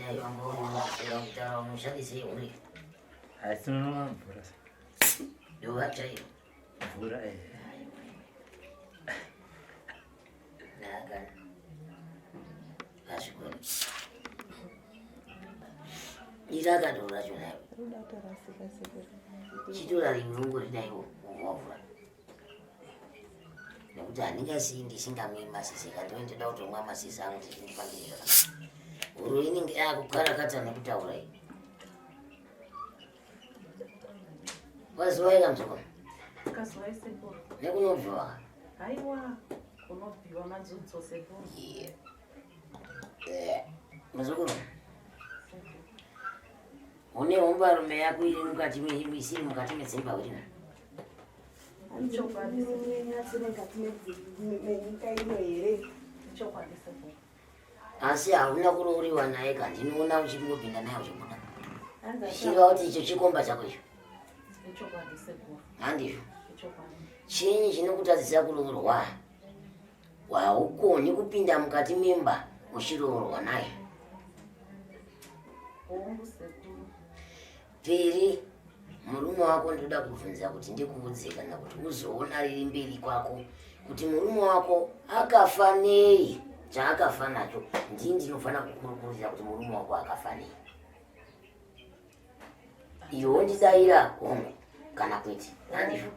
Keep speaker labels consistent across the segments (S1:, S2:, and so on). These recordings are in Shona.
S1: nayo ambao unataka umshadisi uli.
S2: Asino mvura.
S1: Ndio acha hiyo.
S2: Mvura
S1: Naga. Ashukuru. Iraga ndo unachona. Chitula limungu linayo uwavula. Nekuti handingasindi singamwima sisi kandi ndinoda kutomwa masisi angu tichindipangirira. Uru inenge akukarakadza nekutaura iyi. Waziwaika mzukuru?
S3: Kaziwai sekuru.
S1: Nekunobviwa?
S3: Haiwa, kunobviwa madzudzi sekuru.
S1: Mzukuru, une umbarume yako iri mukati isiri mukati medzimba urina? Asi hauna kurooriwa naye kandi ndinoona uchingopinda naye uchibuda. Chiva kuti icho chikomba chako icho. Handizvo. Chinyi chinokutadzisa kuroorwa? Haukoni kupinda mukati memba uchiroorwa naye. Piri, murume wako ndoda kubvunza kuti ndikuudze kana kuti uzoona riri mberi kwako kuti murume wako akafa nei, chaakafa nacho ndini ndinofana kukurukurira kuti murume wako akafa nei. Iwe ndidayira hongu kana kwete, handizvo.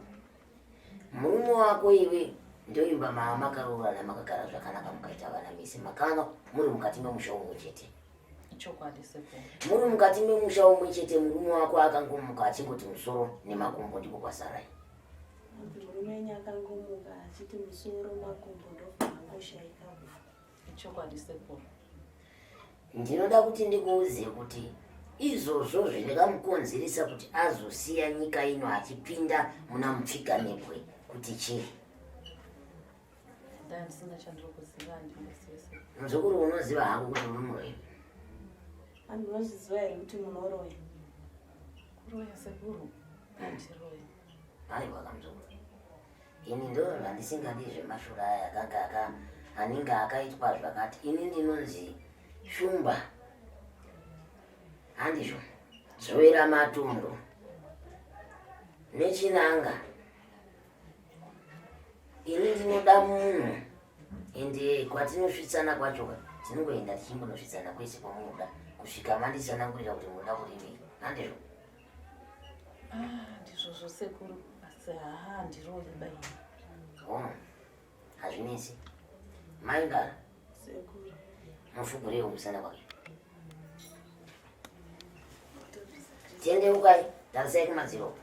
S1: Murume wako iwe ndoimba makaroorana makagara zvakanaka mukaita vana mise makanga muri mukati memusha umwe chete. Muri mukati memusha umwe chete murume wako akangomuka achingoti musoro nemakumbo ndiko kwasarai.
S4: Murume akangomuka achiti musoro makumbo ndokwangoshayika kufa.
S1: Ndinoda kuti ndikuudze kuti izvozvo zvinomukonzeresa kuti azosiya nyika ino achipinda muna mupfiganebwe kuti chii? Muzukuru unoziva hako kuti unomuroya?
S4: Andinozviziva here kuti munoroya?
S3: Kuroya sekuru, andiroya.
S1: Haiwa kamuzukuru, ini ndo handisingadi zvemashura aya anenge akaitwa zvakati. Ini ndinonzi shumba, handizvo, dzowera matumbo nechinanga. Ini ndinoda munhu, ende kwatinosvitsana kwacho tinongoenda tichimbonosvitsana kwese kwamunoda kusvika mandisanangurira kuti munoda kurivei, handizvo?
S3: Ndizvozvo sekuru, asi ndiroya baini.
S1: Hazvinesi. Maingara?
S4: Sekuru.
S1: Mufugurewo musana kwake. Tiende ukai, tarisai kumadziro.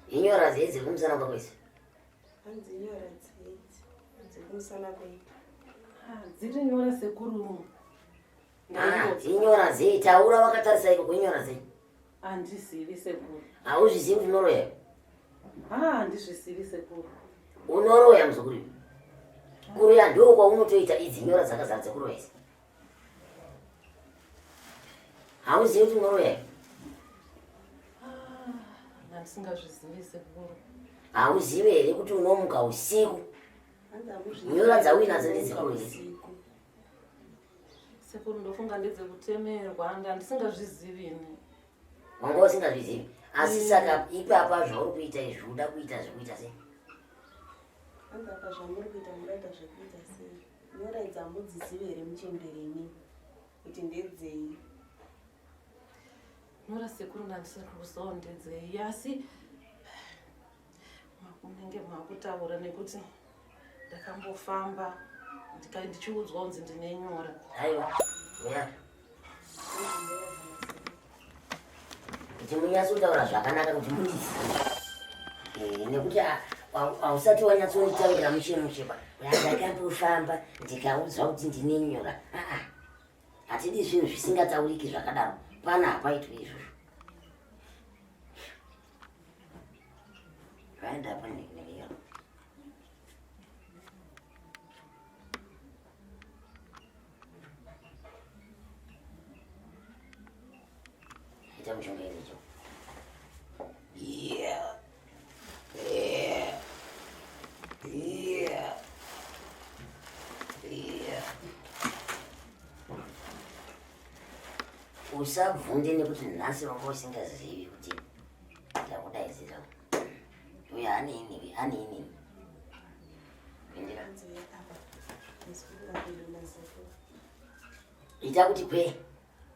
S1: Inyora dzedzi kumusana kwakwese?
S4: Hanzi inyora dzekumusana kwei?
S3: Dziri nyora sekuru.
S1: Inyora dzei, taura wakatarisa iko kuinyora dzei?
S3: Handisivi sekuru.
S1: Hauzvizivi kuti unoroya?
S3: Handizvisivi sekuru.
S1: Unoroya muzukuru? Kuroya ndo kwaunotoita idzi nyora dzakazara dzekuroya idzi. Hauzivi kuti unoroya?
S3: Handisingazvizivi sekuru.
S1: Hauzivi here kuti unomuka usiku? Nyora dzauinadzo ndedzekuroya idzi.
S3: Sekuru ndofunga ndedzekutemerwa, handisingazvizivi ini.
S1: Wanga usingazvizivi? Asi saka ipapa zvauri kuita izvi uda kuita zvekuita sei?
S4: Hanzi apa zvamuri kuita muraita zvekuita sei? Nyora idzi hamudzizivi here muchembereni kuti ndedzei?
S3: Nyora sekuru ndandisiri kuziva ndedzei, asi munenge makutaura nekuti ndakambofamba ndichiudzwa kunzi ndine nyora.
S1: Haiwa, uya. Kuti munyatso kutaura zvakanaka kuti mudzizive. Nekuti hausati wanyatsoitaurira mushemushepa. Ndakambofamba ndikaudzwa kuti ndine nyora. Hatidi zvinhu zvisingatauriki zvakadaro. Pana hapaitwi izvozvo. Zvaenda apa nenyora. ita mushonga inicho. Usabvunde nekuti nhasi wanga usingazivi kuti ndakudaizira uyo ane ini pendera ita kuti kwe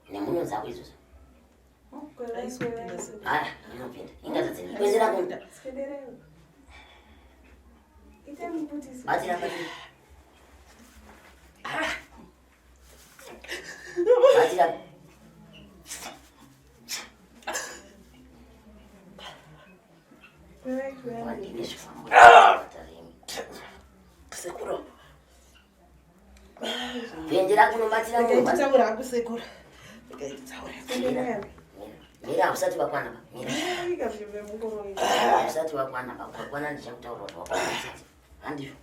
S1: nemunhu dzako izvozvo inopinda ingadzadzini kwenzera kunda batsira batsira sekuru pendera kunobatsira mira usati wakwana usati wakwana ndichakutaura kuti wakwana handizvo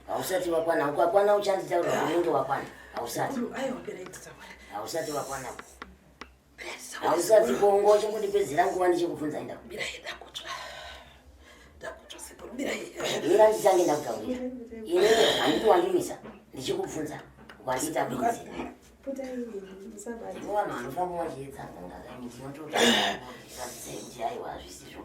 S1: hausati wakwana ukakwana uchanditaura unenge wakwana hausati wakwana hausati kongo chingondipedzera nguva ndichikubvunza enda mira ndichange ndakutaurira inenge handiti wandimisa ndichikubvunza ukandiita bvunzira vanhu vanofamba vachiedzangangazami tinototaadzei kuti aiwa hazvisizvo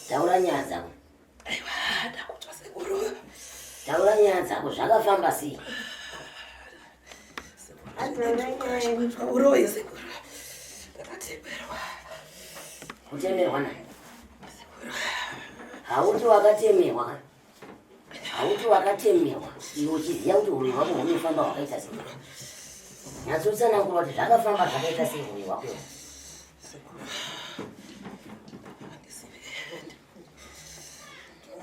S1: taura nyaya dzako taura nyaya dzako zvakafamba sei kutemerwa nani hauti wakatemerwa iwe uchiziva kuti uroyi wako hunofamba hwakaita sei nyatsotsanangura kuti zvakafamba zvakaita sei uroyi wako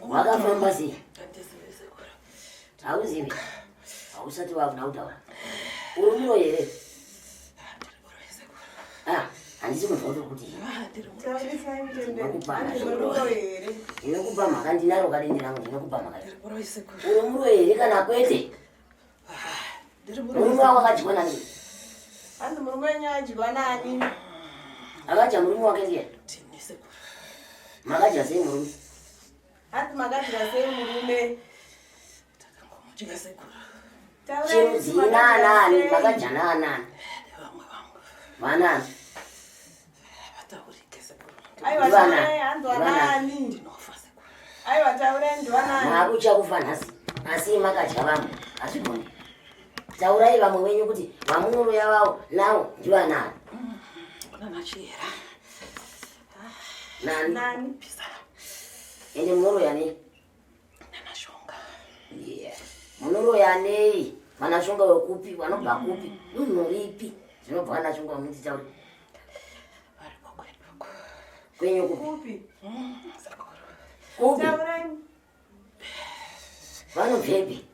S1: wakafamba sei hauzivi hausati wakuda kutaura uri muroyi here handisi kunzwa kuti ndinokupa mhaka ndinaro kadendi rangu ndinokupa mhaka uri muroyi here kana kwete murume wako akadyiwa nani
S4: handi murume wenyu adyiwa nani
S1: akadya murume wake ndiye makadya sei murume
S4: handi makadya sei murume
S1: chirudzina anani makadya naanani vanani makuchakufa nhasi asi makadya vamwe hazvigoni taurai vamwe venyu kuti vamunoroya vavo navo ndivanani nani ende munoroya nei munoroya nei vanashonga wekupi vanobva kupi dunhu ripi zvinobva vanashonga vamuti tauri kwenyu kupi vanobvepi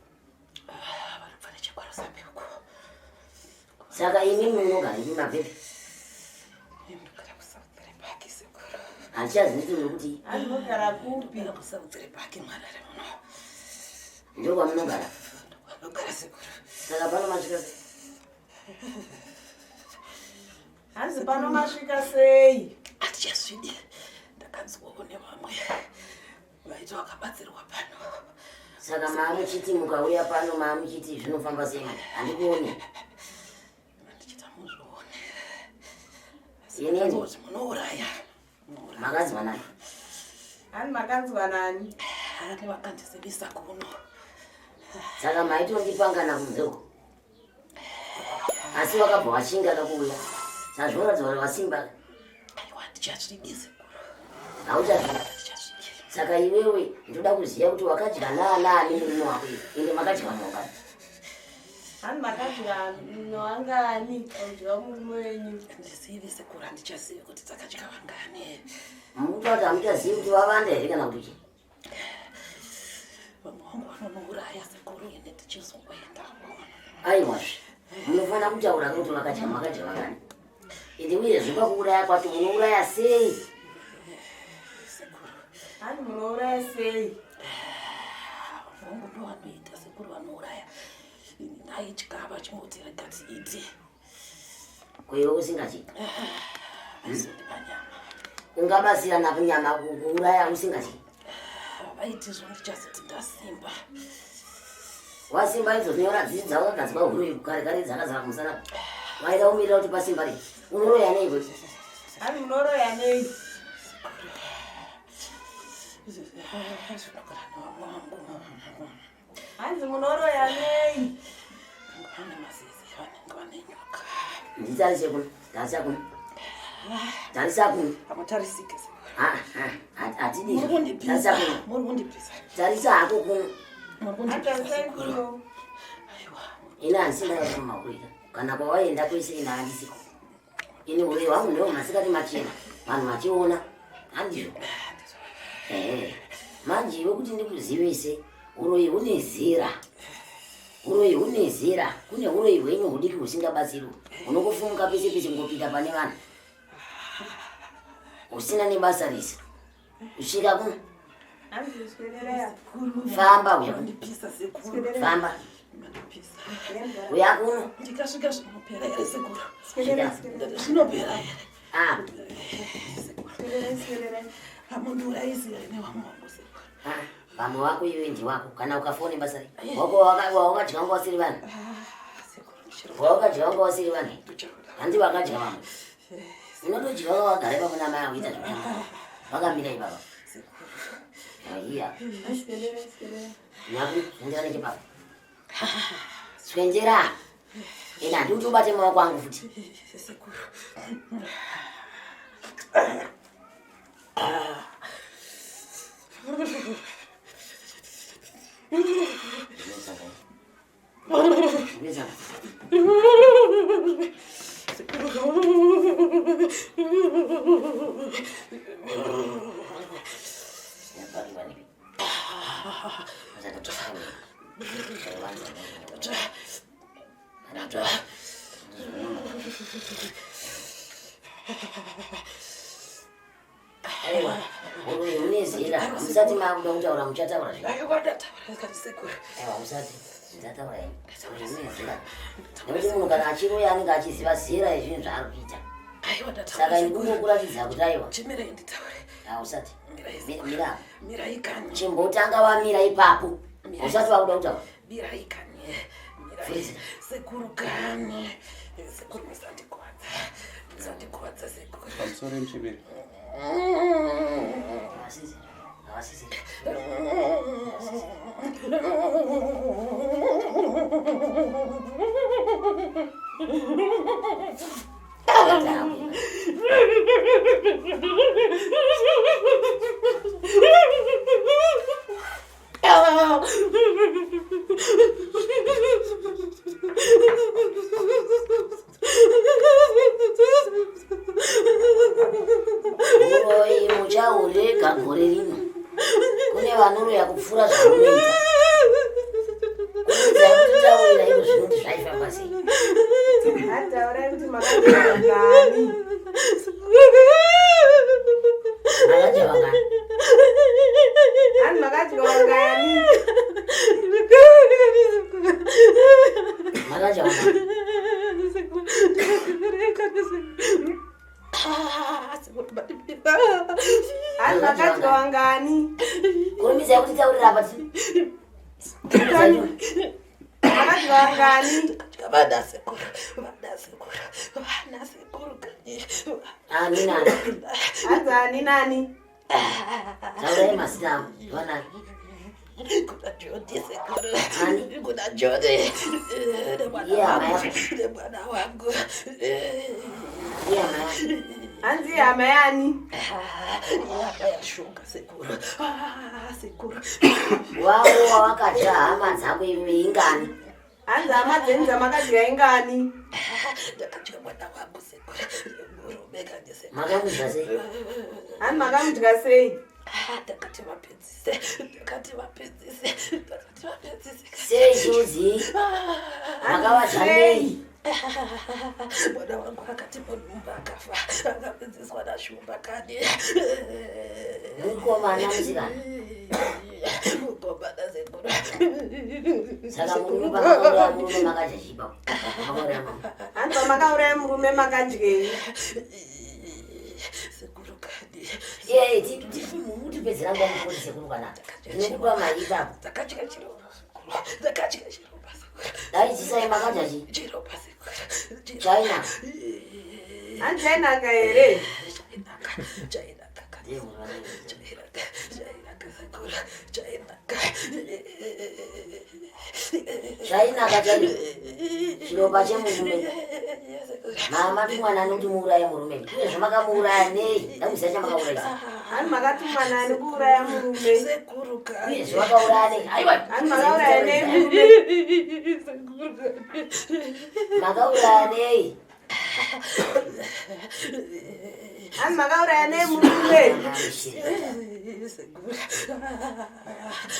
S1: saka imi munogara imi mabhepi handichazivi kuti
S4: anogara kupi
S1: ndokwamunogara saka pano masvika
S4: hanzi pano masvika sei
S5: hatichazvidi ndakanzwawo nevamwe vaiti vakabatsirwa pano
S1: saka maamuchiti mukauya pano maamuchiti zvinofamba sei handikuoni
S5: ndichita muzvione
S1: inini
S5: kuti munouraya
S1: makanzwa nani
S4: hani makanzwa nani
S5: hani vakandizivisa kuno
S1: saka maitondipangana kunzeko asi wakabva washinga kakuuya sazvinoratidza kuti wasimba
S5: aiwa ndichazvidisi
S1: hauchazvida saka iwewe ndoda kuziva kuti wakadya naanani murume wako ende makadya mongani
S4: hani makadya noangani audyiwa murume wenyu
S5: ndizivi sekuru handichazivi kuti dzakadya vangani
S1: mukuti kuti hamuchazivi kuti wavanda here kana kuti chi
S5: vamwe vangu vanonouraya sekuru ine tichizoenda
S1: aiwazve munofanira kutaura kuti makadya vangani ende uyezve pakuuraya kwacho munouraya sei
S4: hani munouraya sei
S5: vanoita sekuru vanouraya naye chikava chimoti regati iti
S1: kwewe usingachi
S5: vaizondipa nyama
S1: ungabasirana kunyama kuuraya usingachi
S5: vaiti zvondichazoti ndasimba
S1: wasimba idzo zinyora dzidzi dzawakagadzwa huru kare dzakazara kumusana waida umirira kuti pasimba ri unoroya nei kuti
S4: Ani munoroya nei? Hanzi munoroya nei?
S5: vane mazizi vanenge vane nyoka
S1: nditarise kuno tarisa kuno
S5: amutarisike
S1: atidi
S5: muri kundipisa
S1: tarisa hako kuno
S4: Hatarisai kuno.
S1: ina handisina yakumakuita kana kwawaenda kwese ina handisiko ini urei wangu ndiwo masikati machena vanhu vachiona handizvo manje iwe kuti ndikuzivise uroi une zera kune uroi hwenyu hudiki husingabatsiri unokufumuka pese pese ngopita pane vanhu usina nebasa rese usvika kuno
S4: Hanzi swerera
S1: famba uya
S5: ndipisa sekuru
S1: famba
S5: mandipisa
S1: uya kuno
S5: ndikasvika zvinopera here sekuru
S4: swerera.
S5: zvinopera here
S4: Swerera.
S5: hamundiurayisi here nevamwe vangu sekuru
S1: vamwe wako iwe ndiwako kana ukafone basa ri wakadya wanga wasiri vanhu
S5: sekuru ndichiro
S1: wakadya wanga wasiri vanhu
S5: ndichakuda
S1: handi vakadya vamwe unotodya waka wagare pamuna mai akuita zvakanga vakamira ipapa
S5: sekuru
S1: iya
S4: Swerera.
S1: nyaku zvendera nechepapa swendera ina handi kuti ubate maoko angu futi
S5: sekuru
S1: aiwa uroi une zera musati makuda kutaura muchataura zvino
S5: ndakakwadataura sekuru
S1: aiwa musati ndataura ini uroi une zera nekuti munhu kana achiroya anenge achiziva zera ezvinhu zvaari kuita
S5: aiwa
S1: saka ini kungokuratidza kuti aiwa
S5: chimirei nditaure
S1: usati mira
S5: mirai kanyi
S1: chimbotanga wamira ipapo usati wakuda kutaura
S5: mirai kanyi mirai sekuru kanyi sekuru musandikwadza sekuru
S6: pamusoro muchiviri
S1: avasisi uroi muchaurega gore rino kune vanoroya kupfuura zvaunoita kuudzai kuti taurira iro zvinoti zvaifamba sei
S4: Hataurai kuti makadya ngani.
S1: makadya vangani
S4: Hani makadya ngani.
S1: makadya vangani
S4: Hani makadya ngani.
S1: kurumidzai kuti taurira apa
S4: Makadya ngani.
S5: vana sekuru kanyi
S1: ani nani
S4: Hanzi ani nani.
S1: taurai mazita angu vanani
S5: kuna jodi sekuru
S1: Ani?
S5: kuna jodi
S1: Yeah, man.
S5: nemwana wangu
S1: iye mai
S4: Hanzi hama yani.
S5: yaka yashunga sekuru sekuru
S1: wavo wawakadya hama dzako iwe ingani
S4: Hanzi hama dzenyu dzamakadya ingani.
S5: ndakadya mwana wangu sekuru murume kanje sekuru
S1: makamudya sei
S4: Hani makamudya sei.
S5: ndakati vapedzise
S1: sei chiudzi makavadya nei
S5: mwana wangu akati munumba akafa akapedziswa nashumba kani
S1: mukomana musikana
S5: mukomana sekuru
S1: Saka murume pakauraya murume makachachipa. Pakauraya murume.
S4: Hanzi pamakauraya murume makadyei?
S5: Sekuru kadi.
S1: Tipedzera nguva mukoni sekuru kana. Ndinokupa mari ipapo.
S5: Dzakadya chiropa sekuru. Dzakadya chiropa sekuru.
S1: Dai chisai makadya chi.
S5: Chiropa sekuru.
S1: China.
S4: Hanzi chainaka here?
S5: Chainaka kadi. Chainaka sekuru. Chainaka.
S1: Chainaka chani. Chiropa chemurume. Mama tumwana anokuti muuraye murume. Kune zvamakamuuraya nei? Damuziva chamakauraisa.
S4: Hanzi makatumwa nani kuuraya murume?
S5: Sekuru kadi.
S1: Kune zvamakauraya nei? Aiwa.
S4: Hanzi makauraya nei murume?
S5: Sekuru kadi.
S1: Makauraya nei?
S4: Hanzi makauraya nei murume?
S5: Sekuru.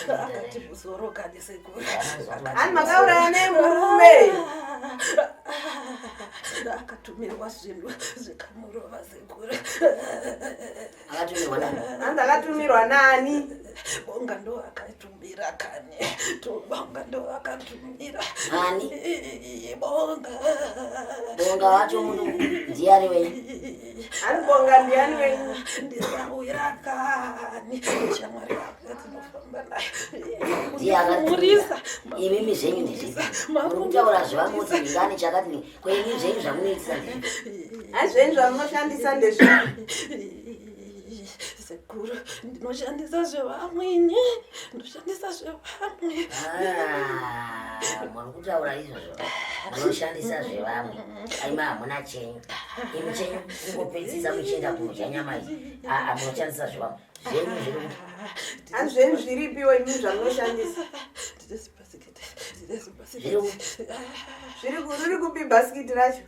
S5: Akati musoro kadi sekuru.
S4: Hanzi makauraya nei murume?
S5: Akatumirwa zvinhu zvikamurova sekuru.
S1: Akatumirwa nani?
S4: Hanzi akatumirwa nani?
S5: Bonga ndo akatumira kane. Bonga ndo akatumira.
S1: Nani?
S5: Bonga.
S1: Bonga wacho munhu ndiani wenyu?
S4: Hanzi Bonga ndiani wenyu?
S5: Ndisawira kane. Shamwari yake tinofamba naye.
S1: Ndiye akatumira. Imimi zvenyu ndizvipi? Muri kutaura zvamuti ndingani chakati ni kwenyu zvenyu zvamunoitisa ndizvipi?
S4: Hanzi zvenyu zvamunoshandisa ndezvipi?
S5: Sekuru, ndinoshandisa zvevamweni. Ndoshandisa zvevamwe.
S1: Muri kutaura izvozvo. Munoshandisa zvevamwe. Aima hamuna chenyu. Imi chenyu kungopedzisa muchienda kudya nyama idzi. Munoshandisa zvevamwe. Zvenyu zviri kuti.
S4: Hanzi zvenyu zviripi wenyu zvamunoshandisa?
S1: Zviri kuti.
S4: Riri kupi bhasikiti racho?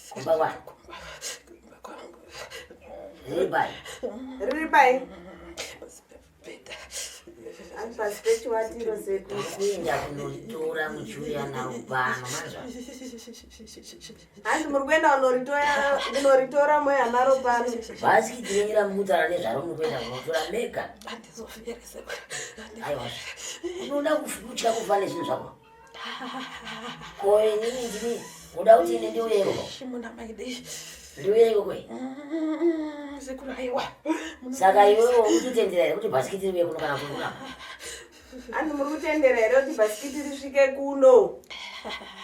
S1: Kumba kwani? Riri pai?
S4: Riri pai? Hanzi pasi pechiwatiro sekuru.
S1: Kuenda kunoritora muchiuya naro pano manzwa.
S4: Hanzi muri kuenda kunoritora moya naro pano.
S1: Bhasikiti renyu ramutaura nezvaro muri kuenda kunotora mega.
S5: Handizofere sekuru.
S1: Aiwa. Unoda kutya kufa nezvinhu zvako. Ko inini ndini unoda kuti ine ndiuyeko.
S5: Shimuna maidei.
S1: Ndiuyeko kwe.
S5: Sekuru aiwa.
S1: Saka iwewe urikutendera here kuti bhasikiti riuye kuno kana kururama?
S4: Hanzi muri kutendera here kuti bhasikiti risvike kuno?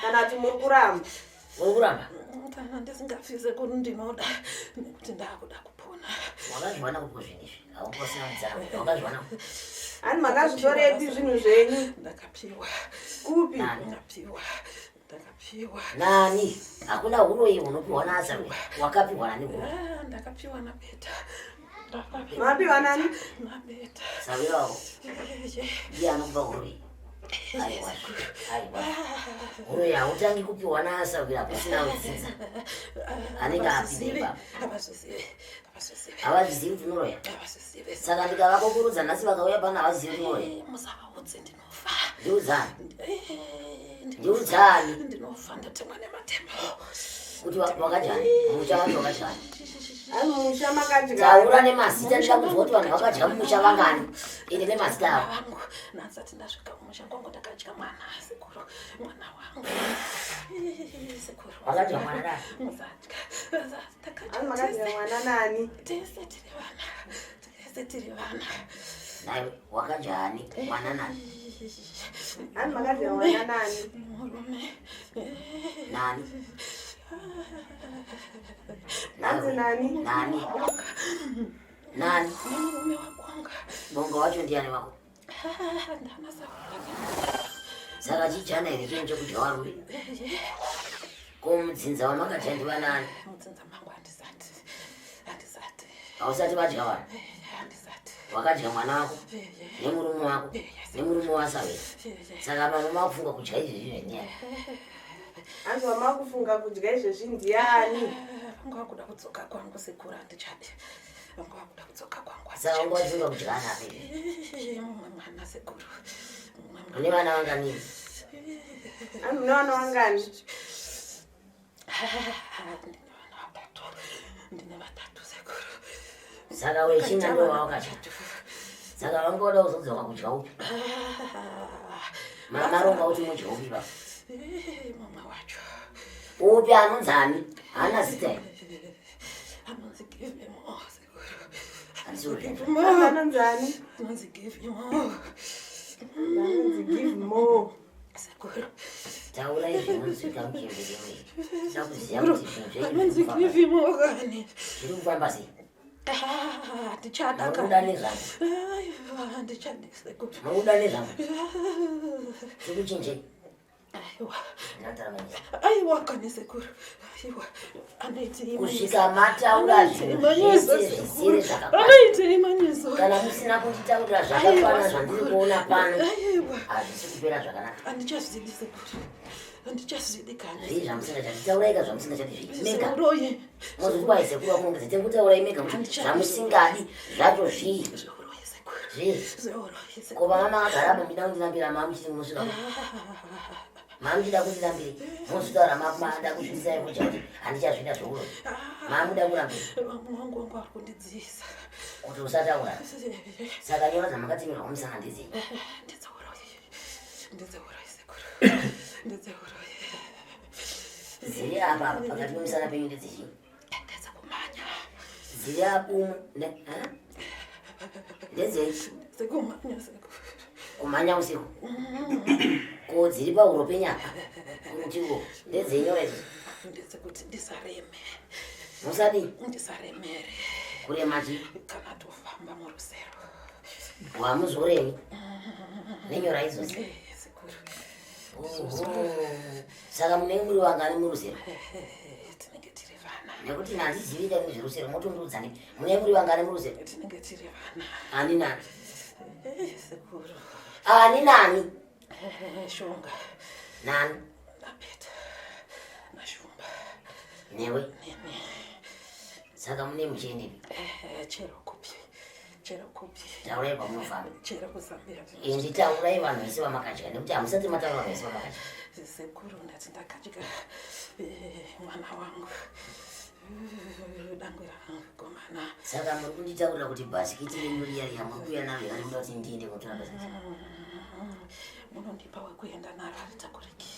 S4: Kana kuti muri kuramba?
S1: Muri kuramba?
S5: Ndisingafi sekuru ndinoda. Nekuti ndakuda kupona.
S1: Wakazviwana kupo zvinhu izvi? Haungosina mudzara. Wakazviwana kupo?
S4: Hanzi makazvitorepi zvinhu zvenyu?
S5: Ndakapiwa.
S4: Kupi?
S5: Ndakapiwa.
S1: Nani? Hakuna hunoyi hunopiwa naAsarwe. Wakapiwa nani huno?
S5: Ndakapiwa naBeta.
S4: Mapiwa nani?
S5: naBeta.
S1: Savira wako? Ndiye anokupa hunoyi. Aiwa. Hunoyi hautangi kupiwa naAsarwe kusina wedzidza. Anenge apinde ipapo. Havazvizivi kuti unoroya? Saka ndikavakokurudza nhasi vakauya pano havazivi kuti unoroya.
S5: Musavaudze ndinofa.
S1: Ndiudzani? Ndiudzani?
S5: Ndinofa ndatemwa nematembo.
S1: Kuti wakadjani? Mumusha vanhu wakadjani?
S4: Hanzi mumusha makadya.
S1: Taura nemazita ndida kuzwa kuti vanhu vakadya mumusha vangani. Ine nemazita avo.
S5: Nansati ndasvika mumusha kwangu ndakadya mwana sekuru. Mwana wangu. Sekuru.
S1: Wakadya mwana dai?
S5: Muzadya.
S4: Hanzi makadya mwana nani?
S5: Tese tiri vana.
S1: Naye wakadjani mwana nani?
S4: Hanzi makadya mwana nani?
S5: Murume.
S1: Nani?
S4: Hanzi nani?
S1: Nani? Nani?
S5: Murume wakwanga.
S1: Bonga wacho ndiani wako?
S5: Ndanasavira.
S1: Saka chijana here chenyu chekudya waruri? Ko mudzinza wamakadya ndiva nani?
S5: Mudzinza mangu handisati.
S1: Hausati vadya vanhu?
S5: Handisati.
S1: Wakadya mwana wako? Nemurume wako? Nemurume waSavira? Saka mama makufunga kudya izvezvi zvenyaya?
S4: Hanzi wamakufunga kudya izvezvi ndiani?
S5: Vangu vakuda kudzoka kwangu sekuru handichadi. Vangu vakuda kudzoka kwangu.
S1: Saka wanga wachifunga kudya anapi?
S5: Mumwe mwana sekuru.
S1: Une vana vanganini?
S4: Hanzi une vana vangani?
S5: Ndine vatatu sekuru.
S1: Saka wechina ndo wawakadya? Saka vangoda kuzodzoka kudya upi? Maronga kuti mudye upi baba?
S5: Mama wacho.
S1: Upi anonzani? Hana zita here.
S5: Anonzi give me more, Sekuru.
S1: Anonzi
S5: More.
S4: Anonzani?
S5: Anonzi give me more.
S4: Anonzi give more.
S5: Sekuru.
S1: Taura izvinonzwika muchemberi mwe. Sakuziya kuti zvinhu
S5: Anonzi
S1: zvedu
S5: give me more gani.
S1: zviri kufamba sei?
S5: Ndichada
S1: Mukuda nezvangu.
S5: ndichada Sekuru.
S1: Mukuda nezvangu. Zvikuchinjei?
S5: Aiwa.
S1: Nataramanyisa.
S5: Aiwa kani Sekuru. Aiwa. Anoiti
S1: Kusvika mataura zvinhu zvese zvisiri zvakakwana.
S5: Anoiti imanyiso.
S1: Kana musina kunditaurira zvakakwana zvandiri kuona pano,
S5: Aiwa.
S1: hazvisi kupera zvakanaka.
S5: Andichazvidi Sekuru. Andichazvidi kani.
S1: Zvii zvamusingachadi, taurai zvamusingachadi zvii. Mega.
S5: Zeuroyi.
S1: Mozoti kwaisekuru wakunongedza tekutaurai mega kuti zvamusingadi zvacho zvii.
S5: Zeuroyi Sekuru.
S1: Zvii.
S5: Zeuroyi Sekuru.
S1: Ko mama akagara muchida kundilambira mamuchiti munosvika mamuchida kundilambira mozvitaura mamada kuzvisai kucha kuti handichazvida zvouro mamuda kurambira
S5: Vangu wangu ari kundidziisa.
S1: kuti usataura saka nyora dzamakatimirwa musangandidzii
S5: Ndezeuroyi Sekuru. Ndezeuroyi.
S1: dziri apa pakati pemusana penyu ndedzechii
S5: Ndeza kumanya.
S1: dziri apo ndedzei
S5: Sekumanya Sekuru.
S1: kumhanya usiku ko dziri pahuro penyaka kurutiko ndedzei nyora idzodzo
S5: Ndeze kuti ndisareme.
S1: musadii
S5: Ndisaremere.
S1: kurema chii
S5: Kana tofamba murusero.
S1: wamuzorei nenyora idzodzo
S5: Sekuru.
S1: saka munenge muri vangani murusero
S5: Tinenge tiri vana.
S1: nekuti handizivi dani zverusero motondiudzani munenge muri vangani murusero
S5: Tinenge tiri vana.
S1: ani nani
S5: Sekuru.
S1: ani nani
S5: Shunga.
S1: nani
S5: Napeta. Nashumba.
S1: newe
S5: Nene.
S1: saka mune muchiendepi
S5: Chero kupi. Chero kupi.
S1: taurai kwamunofamba
S5: Chero kuzambira.
S1: nditaurai vanhu vese vamakadya nekuti hamusati mataura vanhu vese vamakadya
S5: Sekuru ndati ndakadya mwana wangu. Dangu rangu komana.
S1: saka muri kunditaurira kuti bhasikiti renyu riya riya muri kuuya naro yari muda kuti ndiende kutora bhasikiti
S5: Munondipa wekuenda naro haritakuriki.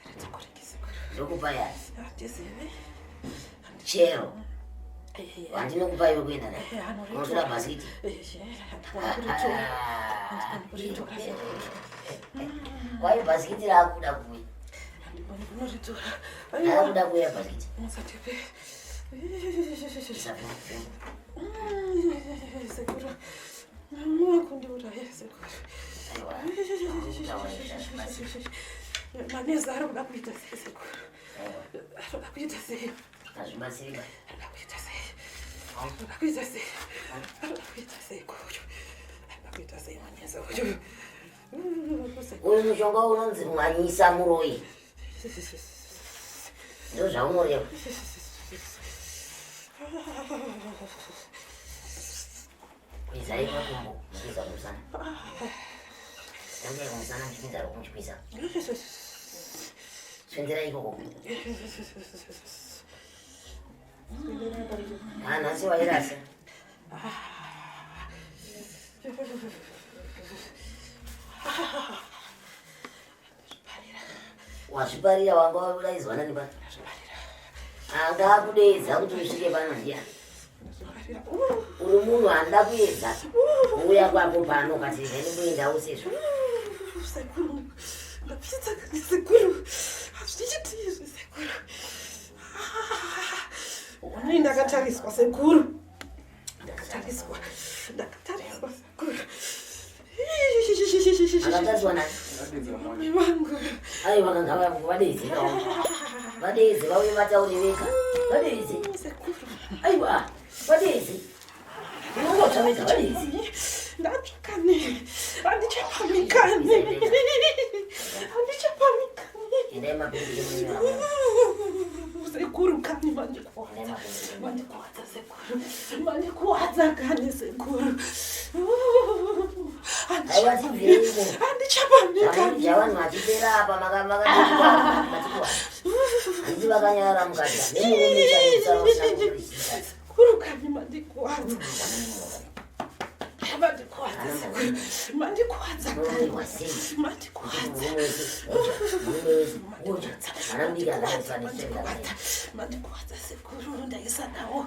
S5: Haritakuriki Sekuru.
S1: ndokupa yari
S5: Handizivi.
S1: chero handinokupai wekuenda nayo unotora bhasikiti kwai bhasikiti raakuda kuuya raakuda kuuya bhasikiti
S5: Sekuru. Makundiuraya Sekuru. Manezi arikuda kuita sei Sekuru. Arikuda kuita sei.
S1: hazvibatsiriba
S5: Arikuda kuita sei. Arikuda kuita sei. Arikuda kuita sei kuyo. Arikuda kuita sei manezi uyu.
S1: uyu mushonga unonzi mwanyisa muroi ndo zvaunoreva kwizai makumbo muchiisa kumusana tangai kumusana muchipinza romuchikwisa svenzerai ikoko nhasi wairasa wazviparira wanga waurayidzwa nani pano anga akudedza kuti usvike pano ndiya uri munhu handa kuedza uya kwako pano kati venikuendawo sezvo
S5: Sekuru. Ndapedza kani Sekuru. Hazvichiti izvi Sekuru. Onai ndakatariswa Sekuru. Ndakatariswa. Ndakatariswa Sekuru.
S1: akatariswa nani
S5: Mai vangu.
S1: ai vakanga vadedzi vadedzi vauye vataure vega vadedzi
S5: Sekuru.
S1: aiwa vadedzi unongotsa vega vadedzi
S5: Ndatsvakane. Handichapamikane. Handichapamikane.
S1: endai mapindu
S5: Sekuru kani mandikuwadza. Mandikuwadza Sekuru. Mandikuwadza kani Sekuru.
S1: aiwa tibvireiko
S5: Handichapamikane.
S1: javanhu vachipera apa makatikuwa handiti vakanyarara mukadya nemurume chaisaaaa
S5: Sekuru kani mandikuwadza. Mandikuwadza mandikuwadza
S1: Murume wasei.
S5: mandikuwadza
S1: Murume wese. Mwana mudiki akasanisira.
S5: mandikuwadza sekuru ndaisa nawo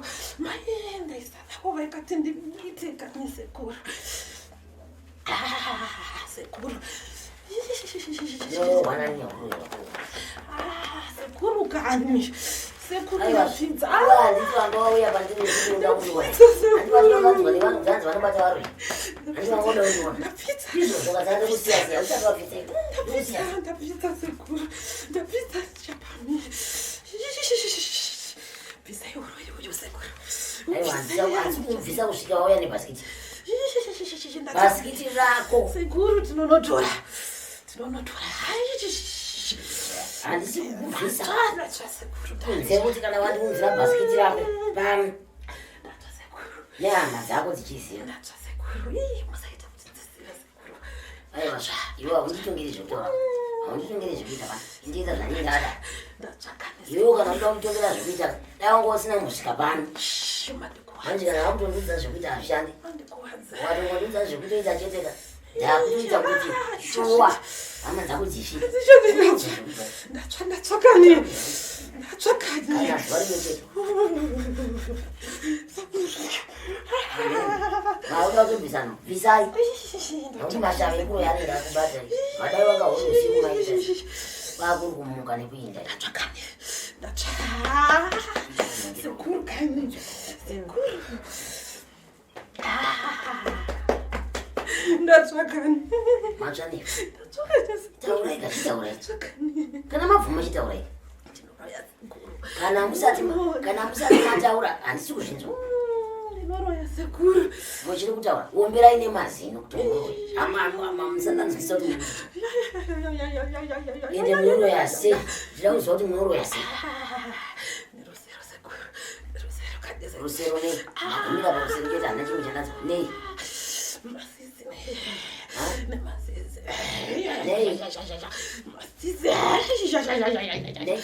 S5: ndaisa nawo vakati ndiite kani sekuru sekuru
S1: Yo wana ni yakuru.
S5: sekuru kani sekuru
S1: Aiwa,
S5: yapinza
S1: ndito angauya pandiri kunda kuwa. Andivanokanzwa nevanhu vanobata varoi. Andivangoda kuona.
S5: ndapinza
S1: Izvo zvakazara kusiyasiya uchakavapfiteka.
S5: ndapinza sekuru ndapinza chapami pisa iwoyo sekuru
S1: Aiwa, handisi kumubvisa kusvika wauya nebhasikiti. Bhasikiti rako.
S5: sekuru tinonotora
S1: Handisi kukubvisa.
S5: sekuru
S1: Kunze kuti kana wandiunzira bhasikiti rako pamwe
S5: ndata sekuru
S1: nehama dzako dzichiziva.
S5: ndata sekuru musaita kuti ndisive sekuru
S1: Aiwa, iwe haunditongeri zvekutaura. Haunditongeri zvekuita pano. Ndiita zvandingada.
S5: ndatsvakanisa
S1: Iwe kana uda kunditongera zvekuita, dai wanga usina kusvika pano.
S5: mandikuwadza
S1: Manje kana wakutondiudza zvekuita hazvishandi.
S5: mandikuwadza
S1: Watongondiudza zvekutoita cheteka. Ndakutoita kuti shuwa hama dzako dzifi.
S5: ndatsvakani
S1: Kana zuva rimwe chete. Mauda kutobvisana. Bvisai. Nokuti mashava ekuro yaanenge akubata. Madai wakaona usiku maita. Kwakuri kumuka nekuinda.
S5: ndatsvakani sekuru kani sekuru ndatsvakani
S1: Matsvani.
S5: ndatsvakani
S1: Taurai kachitaurai. Kana mabvuma chitaurai.
S5: ndinouraya sekuru
S1: Kana musati mataura handisi kuzvinzwa.
S5: ndinouraya sekuru
S1: Muchiri kutaura. Omberai nemazino kuti musandanzwisa kuti ende munoroya sei. Ndida kuzwa kuti munoroya sei.
S5: nerusero sekuru nerusero kade sekuru
S1: Rusero nei. Makumira parusero chete hana chimwe chakazi nei.
S5: masizi
S1: Ha?
S5: nemasizi
S1: Nei.
S5: masizi
S1: Nei.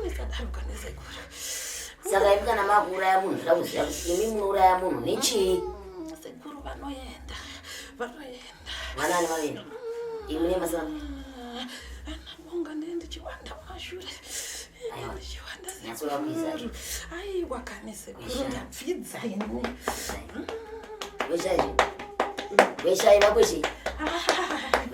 S5: isadaruka nesekuru
S1: Saka ivi kana makuuraya munhu zvida kuziva kuti imi munouraya munhu nechii.
S5: sekuru vanoenda
S1: Vanani vanoenda. Imi nemasana.
S5: anabonga ndichiwanda mashure
S1: Aiwa.
S5: ndichiwanda
S1: Nyatsoya kuisa.
S5: aiwa kani sekuru ndapfidza ini
S1: Weshai. Weshai vakweshei.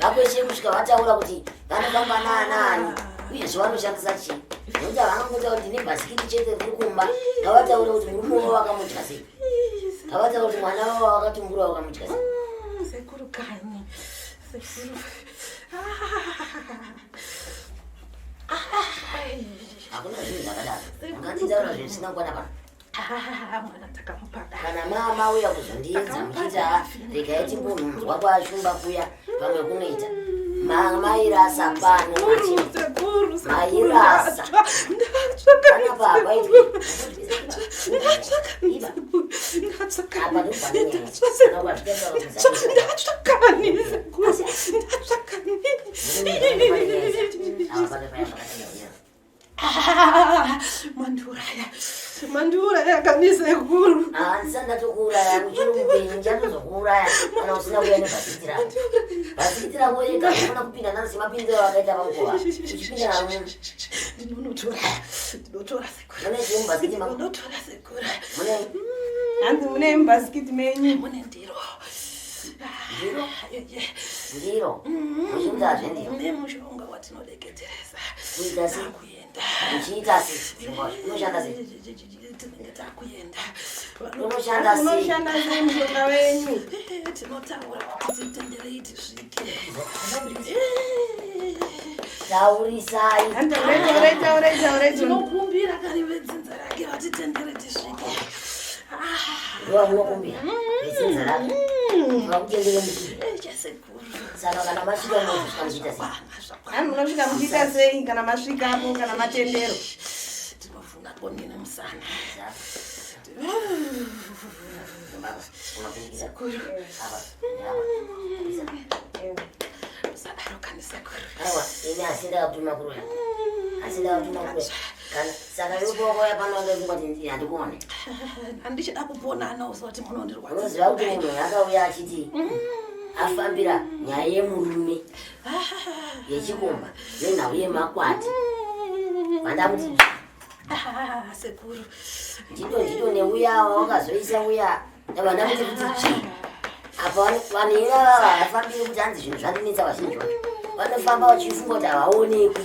S1: Vakweshei kusvika vataura kuti vanofamba naanani. Uyezve vanoshandisa chii. Nokuti havangangota kuti ndine bhasikiti chete riri kumba. Ngavataure kuti murume wavo vakamudya sei. Ngavataure kuti mwana wavo wakatumbura vakamudya sei.
S5: sekuru kani sekuru
S1: Hakuna zvinhu zvakadaro. Unganditaura zvinhu zvisina kukwana pano.
S5: mwana takamupada
S1: Kana mama auya kuzondiedza muchiti regai timbonhunzwa kwashumba kuya pamwe kunoita. Mairasa pano mati.
S5: sekuru
S1: Mairasa. Kana baba Iba. Apa ndopane. Kana wachitenda kuti
S5: ndatsvakani sekuru ndatsvakani manduraya kani sekuru
S1: handisanda tokuuraya uchiri mupenyu ndichatozokuuraya kana usina kuya nebhasikiti rako. Bhasikiti rako rega unofana kupinda naro semapindiro akaita pamukova uchipinda namunhu.
S5: ndinotora sekuru
S1: Mune zviri mubhasikiti mako.
S5: ndinotora sekuru
S1: Mune
S4: hanzi mune mubhasikiti menyu
S5: mune ndiro
S1: ndiro muchiita zvendiro
S5: mune mushonga watinodeketeresa
S1: kuita sei
S5: kuenda
S1: uchiita sei unoshanda sei
S5: tinenge takuenda
S1: unoshanda sei
S4: unoshanda sei mushonga wenyu
S5: tinotaura kuti titenderei tisvike
S1: taurisai.
S4: taurei
S5: tinokumbira kari vedzinza rake vatitendere tisvike
S1: Iwa munokumbira vezinza rako vakutendere muchii.
S5: chesekuru
S1: Saka kana masvika munosvika muchiita sei.
S4: hanzi munosvika muchiita sei kana masvikapo kana matendero.
S5: tinofunga konine musana
S1: Unopindikira
S5: sekuru
S1: apa
S5: usadaro kani sekuru
S1: aiwa ini asindakatuma kuroya asindakatuma kuroya kana saka yopoko yapano ngekuti andikuone
S5: Handichida kupona ana usati munondirwadza.
S1: unoziva kuti munhu akauya achiti afambira nyaya yemurume yechikomba nenhau yemakwati vandamuti
S5: Sekuru.
S1: ndito neuya wakazoisa uya vandamuti kuti chi apa vanhu ivava havafambiri kuti hanzi zvinhu zvandinetsa vazhinji vacho vanofamba vachifunga kuti havaonekwi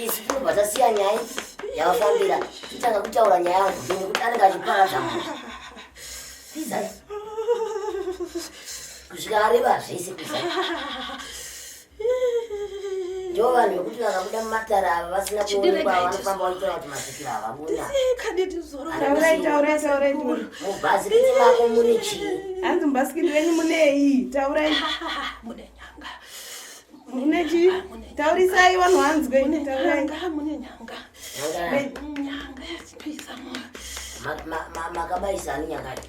S1: isu tinobva tasiya nyaya yavafambira titanga kutaura nyaya yangu nekuti anenge achiparadza munhu izai kusvika areva zvese kuzai ndo vanhu vekuti vakabuda mumatara ava vasina kuonekwa vanofamba vachitora kuti mazvikira havabuna
S4: Taurai.
S1: mubhazi riti mako mune chii
S4: Hanzi mubhasikiti wenyu munei? Taurai.
S5: Mune nyanga.
S4: Mune chi? Taurisai vanhu hanzwe. Taurai.
S5: Mune nyanga. Nyanga yatipisa.
S1: makabaisa ani nyangani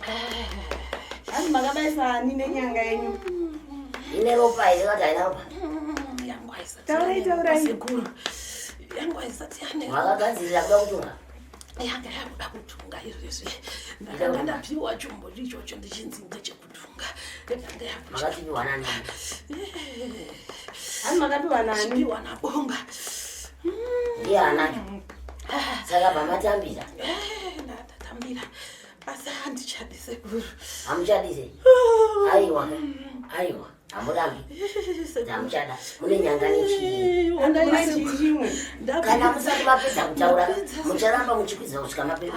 S4: Hanzi makabaisa ani nenyanga yenyu?
S1: ine ropa here kati haina ropa
S5: Yangu haisati.
S4: Taurai.
S5: Sekuru. Yangu haisati ane.
S1: wakagadzirira kuda kutunga
S5: Yanga yakuda kutunga izvezvi. Ndakanga ndapiwa chombo ichocho ndichinzi ndechekutunga. Yanga yakuda.
S1: makatipiwa nani
S4: Hanzi makapiwa nani?
S5: Ndapiwa nabonga.
S1: ndiye anacho saka pamatambira
S5: Ndatatambira. Asi handichadi sekuru.
S1: hamuchadise aiwa hamurambi hamuchada mune nyanga nechii
S4: Handaina chimwe.
S1: kana musati mapedza kutaura mucharamba muchikwidza kusvika mapedza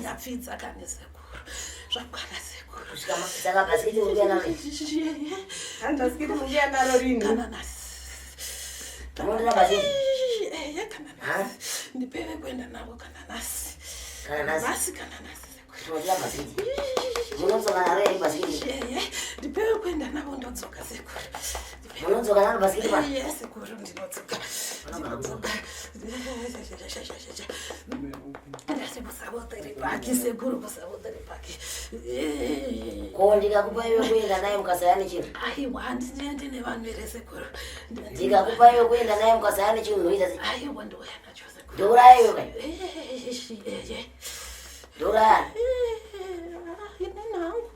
S5: Ndapfidza kane sekuru. Zvakwana sekuru.
S1: kusvika saka bhasikiti mukuya naro
S4: Hanzi bhasikiti mukuya naro rini?
S5: Kananasi.
S1: munodira bhasikiti
S5: Kananasi. Ndipewe kuenda navo kananasi.
S1: kana nasi
S5: Basi kananasi sekuru.
S1: tinodira bhasikiti munodzoka naro here bhasikiti
S5: Ndipewe kuenda navo ndodzoka sekuru.
S1: munodzoka naro bhasikiti pa
S5: Sekuru ndinodzoka. Ndasikusavoterepaki sekuru kusavoterepaki.
S1: ko ndikakupa iwe kuenda naye mukasaya nechinhu
S5: Aiwa ndine vanhu here sekuru.
S1: ndikakupa iwe kuenda naye mukasaya nechinhu noita sei
S5: Aiwa ndouya nacho sekuru.
S1: ndouraya iwe kai ndouraya
S5: Ine nangu.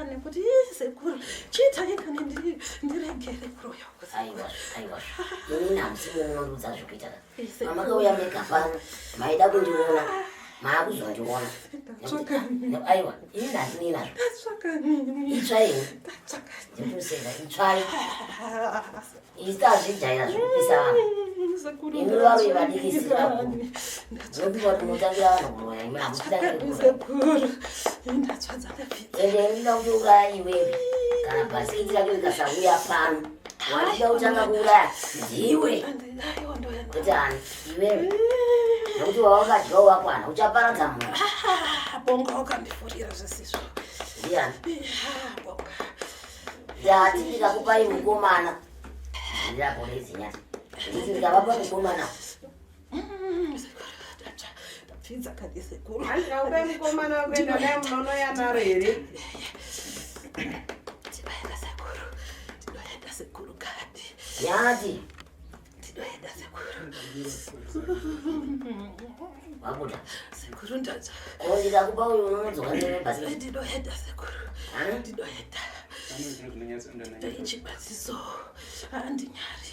S5: Nekuti sekuru chiita ikane ndiregere kuroya
S1: aiwa ini namusimu munondudza zvekuita mamakauya mega pano maida kundiona maakuzondiona aiwa ini ndandini nazvo itsvai ndikusenda itsvai isitazvijaira zvekupisa vanhu imi vave vadikisira nokuti kuti mutangira vanhu kuroya imi hamuchitangira kuroya ende ndida kuti uraya iwewe kana bhasikiti racho ikasauya pano wandida kutanga kuuraya ndiwe kuti hani iwewe nokuti wawakadya wakwana uchaparadza munhu
S5: bonga wakandifurira zvisizvo.
S1: ndiani
S5: Bonga.
S1: ndati ndikakupai mukomana ndiraporezinyati nditi ndikavapa mukomana
S5: Ndapfidza kadi sekuru.
S4: Hanzi kaupai mukomana wakuenda naye munonoya naro here?
S5: Ndinoenda sekuru. Ndinoenda sekuru kadi.
S1: nyati
S5: Ndinoenda sekuru.
S1: wabuda
S5: Sekuru ndadza.
S1: ko ndikakupa uyu unonodzoka newe bhasikiti
S5: Ndinoenda sekuru. Ndinoenda. Chibatsiso. Handinyari.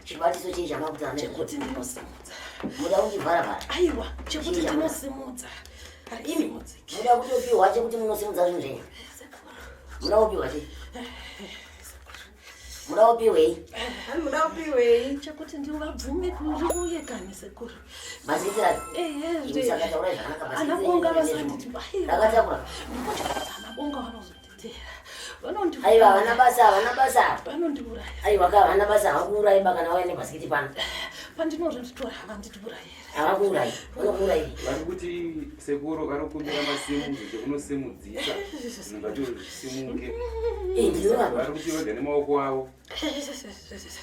S1: chibatiso chii chamakuta
S5: Chekuti ndinosimudza.
S1: muda kuchivhara-vhara
S5: Aiwa, chekuti ndinosimudza.
S1: imi muda kutopiwa chekuti munosimudza zvinhu zvenyu muda kupiwa chi muda kupiwei
S4: Hanzi muda kupiwei?
S5: Chekuti ndivabvume kuriuye kani sekuru.
S1: bhasikiti racho imi saka taurai zvakanaka
S5: Anabonga
S1: bhasikiti
S5: vasanditi.
S1: rakatakura
S5: Anabonga vanozotiteera.
S1: aiwa havana basa
S5: Vanondiuraya.
S1: aiwa ka havana basa havakuuraiba kana wauya nebhasikiti pano
S5: Pandinozonditora havanditiurayira.
S1: havakuurai vanokuurairi
S6: vari kuti sekuru anokumbira masimu kuti unosimudzisa ngatiosimuke
S1: ndinovapa
S6: vari kuti vega nemaoko avo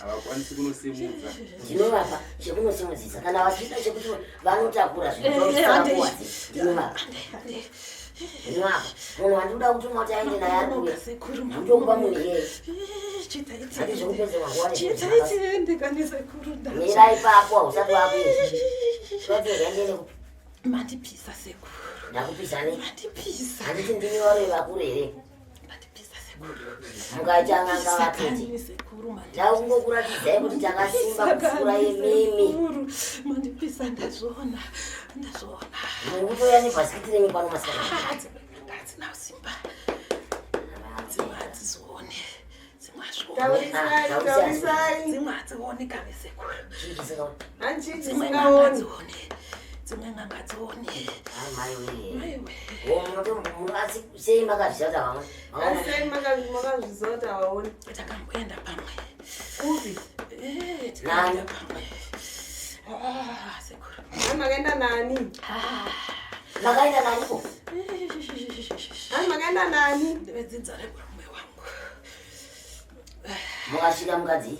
S6: havakwanisi kunosimudza
S1: ndinovapa chekunosimudzisa kana vachida chekuti vanotakura zvinhu ndinovapa Nwa, munhu wanduda kutuma kuti aende naye akuye.
S5: sekuru
S1: Ndokupa munhu iye.
S5: chitaiti
S1: Ati zvokupedza mangwana.
S5: chitaiti kani sekuru ndacho
S1: Mira ipapo usati wakuye. Swati yendele ku.
S5: mandipisa sekuru
S1: Ndakupisa ne.
S5: mandipisa
S1: Handiti ndini wale vakuru here.
S5: mandipisa sekuru
S1: Mukachanganga vatete.
S5: sekuru
S1: Ndakungokuratidzai kuti takasimba kupfuura yemimi.
S5: mandipisa ndazviona
S1: Muri kutoya nebhasikiti renyu pano masikati.
S5: hadzina simba dzimwe hadzizoone dzimwe
S4: Taurisai.
S5: dzimwe hadzione kave sekuru
S4: Hanchiti
S5: dzimwe
S4: singaoni.
S5: ngadzione dzimwe ngadzione
S1: Maiwe.
S5: maiwe
S1: Munoasi sei makazvizata vamwe.
S4: Asai makazvizota waoni.
S5: takamboenda pamwe
S4: Kupi?
S5: tikaenda pamwe sekuru
S4: Hani makaenda nani?
S1: Makaenda naniko.
S4: Hani makaenda nani?
S5: ndevedzidza remurume wangu
S1: Mukasvika mukadzi.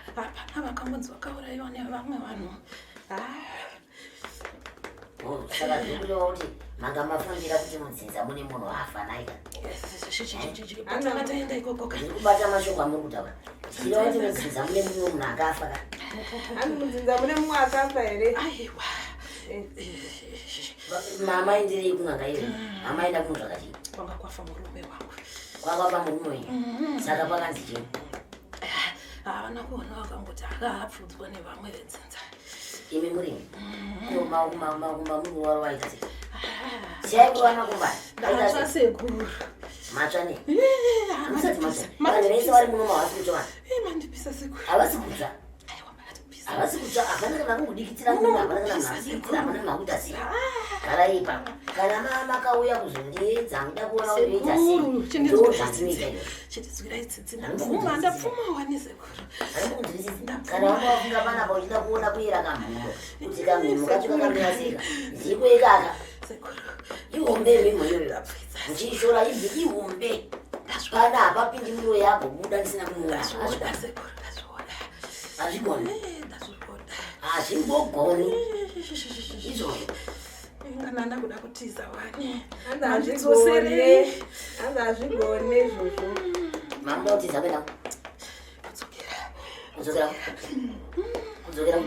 S5: hapana vakambonzi vakaurayiwa nevamwe vanhu
S1: Saka zvirikurewa kuti manga mafundira kuti mudzinza mune munhu afa naika.
S5: patanga taenda ikoko ka
S1: Ndikubata mashoko amuri kutaura. Zvireva kuti mudzinza mune mumwe munhu akafa ka.
S4: Hani mudzinza mune mumwe akafa here?
S5: aiwa
S1: Mama endirei kunanga iyo. Mama enda kuno zvakachii.
S5: kwanga kwafa murume wangu
S1: Kwakafa murume wenyu. Saka pakanzi chii.
S5: havana kuona vakangoti akaapfudzwa nevamwe vedzinza
S1: Imi murimi. Makumba muri waro waita sei. Siyai kuva makumba.
S5: ndatsva sekuru
S1: Matsva ne. Musati matsva. Vanhu vese vari muno mavasi kutsva.
S5: mandipisa sekuru
S1: Havasi kutsva.
S5: aiwa mandipisa
S1: Havasi kutsva. Hapana kana kungudikitira munhu. Hapana kana mnakudikitira. Hapana makuita sei. Gara ipa. Kana makauya kuzondiedza muda kuona kuti ita sei. Ndo zvandinoita izvo.
S5: chitizwirai tsitsi ndapfuma ndapfumawa nesekuru
S1: Kana wakafunga panapa uchida kuona kuyera kamhuro kuti kamhuro kacho kakamira seka ndiko ikaka
S5: sekuru
S1: ihombe mhimo iyoyo muchiishora ibvi ihombe pana hapapindi muro yako buda ndisina kumuona
S5: ndazviona sekuru ndazviona
S1: hazvigoni
S5: ndazviona
S1: hazvimbogoni izvozvo
S5: kana ndakuda kutiza wani
S4: Hanzi hazvigone. Hanzi hazvigone izvozvo.
S1: mamuda kutiza kwenda
S5: kudzokera
S1: kudzokera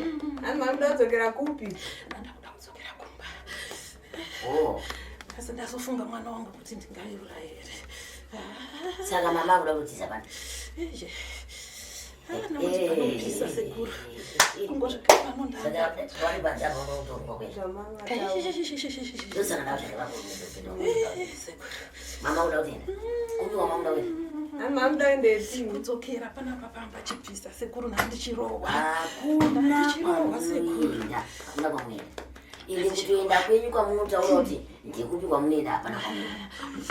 S4: Hanzi mamuda kudzokera kupi?
S5: ndakuda kudzokera kumba
S1: oh
S5: asi ndazofunga mwana wangu kuti ndingaiuraya here
S1: saka mama akuda kutiza pana
S5: nakuti panopisa sekuru kungosvika pano
S1: saka vari panzapa unotorwa kwenda
S4: Zvamanga taura.
S1: ndosaka ndasvika vakuda
S5: sekuru
S1: mama akuda kutienda kupiwa mama akuda kuenda
S4: Hanzi mamuda kuendeti.
S5: kudzokera panapa pamba chipisa sekuru nandichirohwa
S1: hakuna kwamunoenda hakuna kwamunoenda ende kutoenda kwenyu kwamunotaura kuti ndikupi kwamunoenda hapana kwamunoenda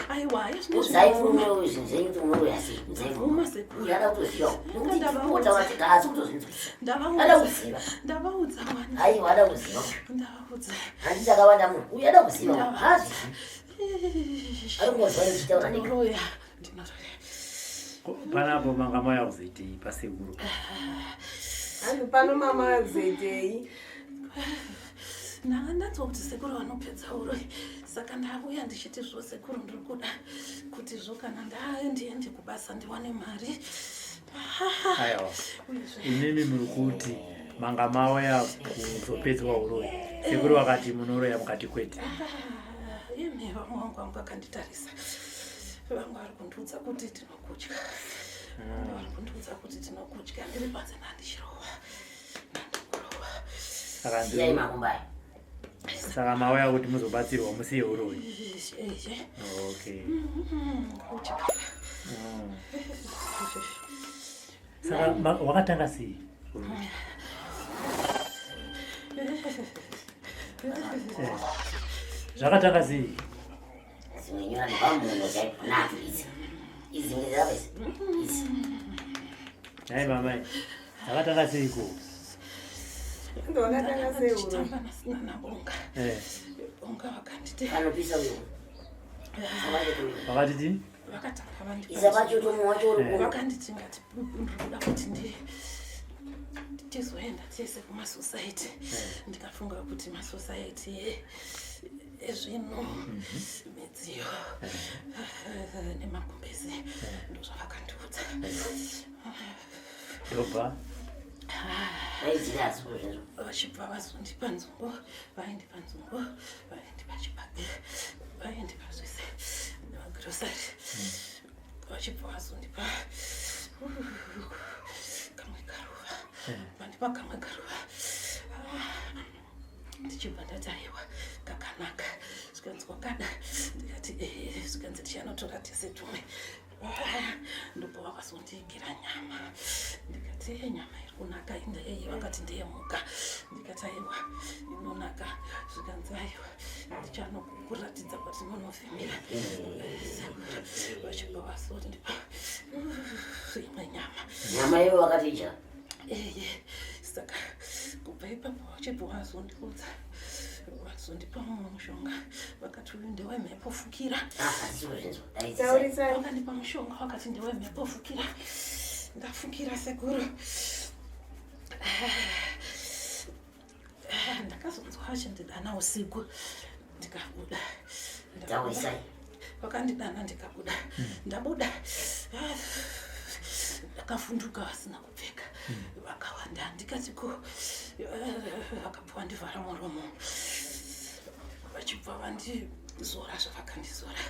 S5: aiwa
S1: uzai murume zvinhu zvenyu kuti munoroya sei uzai
S5: Vuma sekuru.
S1: uyada kutozivawo nekuti ndinotaura kuti gaasi kutozvinzwisa ada
S5: ndavaudza
S1: kuziva
S5: ndavaudza mwana
S1: haiwa ada kuziva
S5: ndavaudza
S1: handi takawanda munhu uyada kuziva hazi ari kungonzwa ichitaura nega
S5: ndinoroya ndinoroya
S2: Panapo manga maya kuzoitei pasekuru.
S4: Hanzi pano mama kuzoitei.
S5: ndanga ndanzwa kuti sekuru vanopedza uroyi saka ndauya ndichiti zvo sekuru ndiri kuda kuti zvo kana ndiende kubasa ndiwane mari
S2: Aiwa. Inini muri kuti manga mawaya kuzopedzwa uroyi. Sekuru vakati munoroya mukati kwete.
S5: imi vamwe vangu vangu vakanditarisa vamwe vari kundiudza kuti tinokudya vamwe vari kundiudza kuti tinokudya ndiri panze nandichirohwa nandikurova
S2: Saka
S1: iyai makumbai
S2: saka mawaya kuti muzobatsirwa musiye uroyi.
S5: izhe
S2: Okay.
S5: kuchikara
S2: Saka wakatanga sei? Zvakatanga sei?
S1: zimwe nyora nepamunhu chaiponatu idzi ngezavese idzi
S2: Hai mamai. Zvakatanga sei ko?
S4: Hanzi wakatanga sei uroyi?
S5: ndichitamba nasina nabonga bonga vakandite
S1: panopisa uyo
S2: Wakati chini?
S5: vakatanga
S1: isa pacho tomu wacho uri kuno
S5: vakanditi ngati ndikuda kuti tizoenda tese kumasociety ndikafunga kuti masociety ezvino midziyo nemagumbezi ndozvavakandiudza.
S2: Ndobva
S5: vachibva vazondipa nzungu, vaindipa nzungu, vaindipa chibage, vaindipa zvese nemagirosari. Vachibva vazondipa kamwe karuva, vandipa kamwe karuva. Ndichibva ndati aiwa kakanaka, zvikanzi wakada, ndikati zvikanzi tichanotora tese tumwe. Ndipo vakazondigira nyama, ndikati nyama iri kunaka, vakati ndeyemuka, ndikati aiwa inonaka, zvikanzi aiwa ndichanokuratidza kuti munovhimira. Vachibva vazondipa imwe
S1: nyama iyo wakati icha
S5: saka kubva ipapo vachibva vazondiudza vazondipa mumwe mushonga, vakati uyu ndewemhepo fukira. Vakandipa mushonga vakati ndewemhepo fukira, ndafukira sekuru. Ndakazonzwa vachindidana usiku ndikabuda. Vakandidana ndikabuda, ndabuda ndakavhunduka vasina kupfeka vakawanda, ndikati ko vakabva vandivhara muromo, vachibva vandizora zvavakandizora.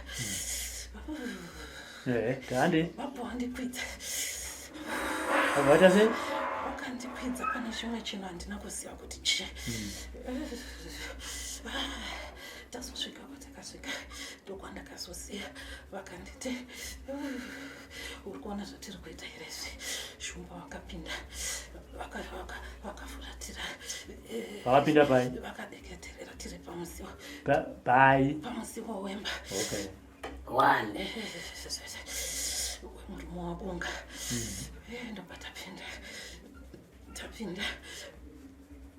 S2: kandi
S5: Vabva vandikwidza,
S2: vaita sei?
S5: vakandikwidza pane chimwe chinhu handina kuziva kuti chii. Tazosvika kwatakasvika ndokwandakazoziva, vakanditi uri kuona zvatiri kuita here izvi. Shumba vakapinda vakafuratira,
S2: Vakapinda pai?
S5: vakadeketerera tiri pamusiwo,
S2: Pai.
S5: pamusiwo wemba
S2: Okay.
S5: wemurume wabonga. Ndobva tapinda